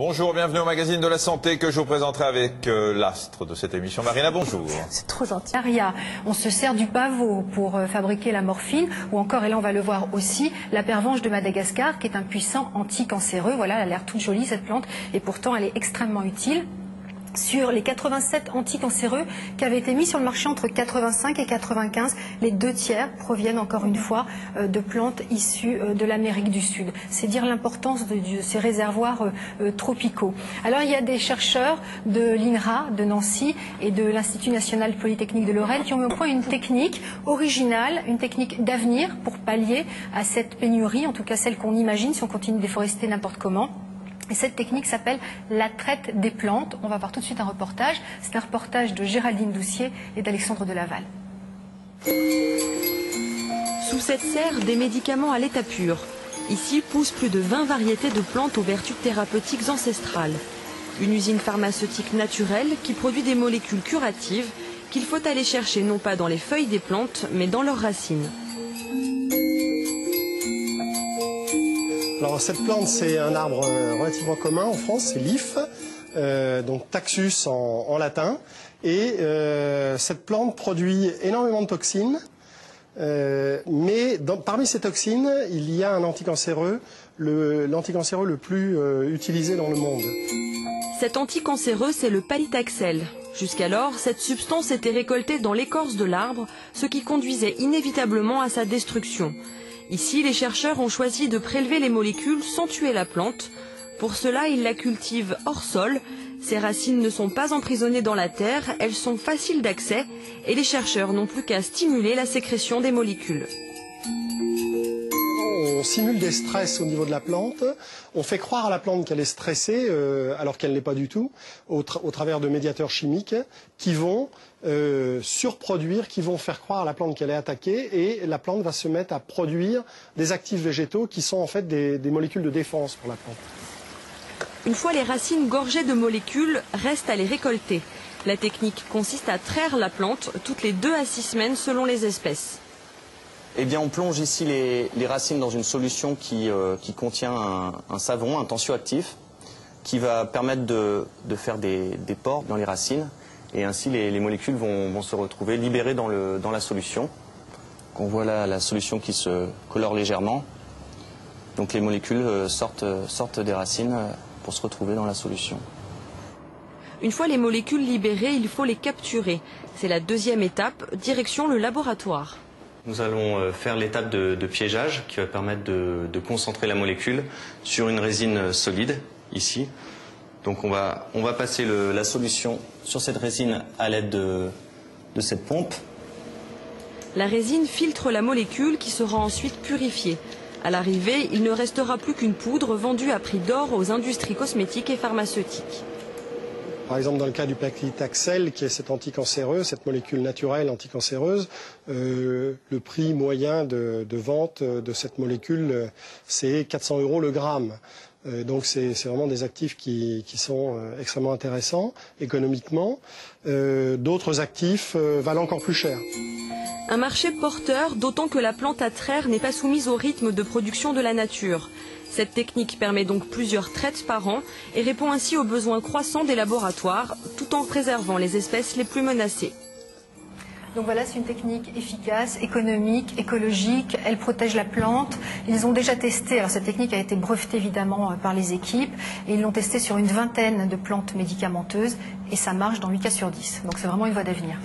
Bonjour, bienvenue au magazine de la santé que je vous présenterai avec l'astre de cette émission. Marina, bonjour. C'est trop gentil. Aria, on se sert du pavot pour fabriquer la morphine, ou encore, et là on va le voir aussi, la pervenche de Madagascar, qui est un puissant anticancéreux. Voilà, elle a l'air toute jolie cette plante, et pourtant elle est extrêmement utile. Sur les 87 anticancéreux qui avaient été mis sur le marché entre 85 et 95, les 2 tiers proviennent encore une fois de plantes issues de l'Amérique du Sud. C'est dire l'importance de ces réservoirs tropicaux. Alors il y a des chercheurs de l'INRA, de Nancy et de l'Institut national polytechnique de Lorraine qui ont mis au point une technique originale, une technique d'avenir pour pallier à cette pénurie, en tout cas celle qu'on imagine si on continue de déforester n'importe comment. Et cette technique s'appelle la traite des plantes. On va voir tout de suite un reportage. C'est un reportage de Géraldine Doucier et d'Alexandre Delaval. Sous cette serre, des médicaments à l'état pur. Ici poussent plus de 20 variétés de plantes aux vertus thérapeutiques ancestrales. Une usine pharmaceutique naturelle qui produit des molécules curatives qu'il faut aller chercher non pas dans les feuilles des plantes, mais dans leurs racines. Alors cette plante, c'est un arbre relativement commun en France, c'est l'if, donc Taxus en latin. Et cette plante produit énormément de toxines, mais parmi ces toxines, il y a un anticancéreux, l'anticancéreux le plus utilisé dans le monde. Cet anticancéreux, c'est le pallitaxel. Jusqu'alors, cette substance était récoltée dans l'écorce de l'arbre, ce qui conduisait inévitablement à sa destruction. Ici, les chercheurs ont choisi de prélever les molécules sans tuer la plante. Pour cela, ils la cultivent hors sol. Ses racines ne sont pas emprisonnées dans la terre, elles sont faciles d'accès et les chercheurs n'ont plus qu'à stimuler la sécrétion des molécules. On simule des stress au niveau de la plante, on fait croire à la plante qu'elle est stressée alors qu'elle n'est pas du tout, au travers de médiateurs chimiques qui vont surproduire, qui vont faire croire à la plante qu'elle est attaquée et la plante va se mettre à produire des actifs végétaux qui sont en fait des molécules de défense pour la plante. Une fois les racines gorgées de molécules, reste à les récolter. La technique consiste à traire la plante toutes les 2 à 6 semaines selon les espèces. Eh bien, on plonge ici les racines dans une solution qui contient un savon, un tensioactif, qui va permettre de faire des pores dans les racines. Et ainsi, les molécules vont se retrouver libérées dans la solution. Donc, on voit là la solution qui se colore légèrement. Donc les molécules sortent des racines pour se retrouver dans la solution. Une fois les molécules libérées, il faut les capturer. C'est la 2e étape, direction le laboratoire. Nous allons faire l'étape de piégeage qui va permettre de concentrer la molécule sur une résine solide, ici. Donc on va passer la solution sur cette résine à l'aide de cette pompe. La résine filtre la molécule qui sera ensuite purifiée. À l'arrivée, il ne restera plus qu'une poudre vendue à prix d'or aux industries cosmétiques et pharmaceutiques. Par exemple, dans le cas du paclitaxel, qui est cet anticancéreux, cette molécule naturelle anticancéreuse, le prix moyen de vente de cette molécule, c'est 400 € le gramme. Donc c'est vraiment des actifs qui sont extrêmement intéressants économiquement. D'autres actifs valent encore plus cher. Un marché porteur, d'autant que la plante à traire n'est pas soumise au rythme de production de la nature. Cette technique permet donc plusieurs traites par an et répond ainsi aux besoins croissants des laboratoires, tout en préservant les espèces les plus menacées. Donc voilà, c'est une technique efficace, économique, écologique, elle protège la plante. Ils ont déjà testé, alors cette technique a été brevetée évidemment par les équipes, et ils l'ont testée sur une 20aine de plantes médicamenteuses, et ça marche dans 8 cas sur 10. Donc c'est vraiment une voie d'avenir.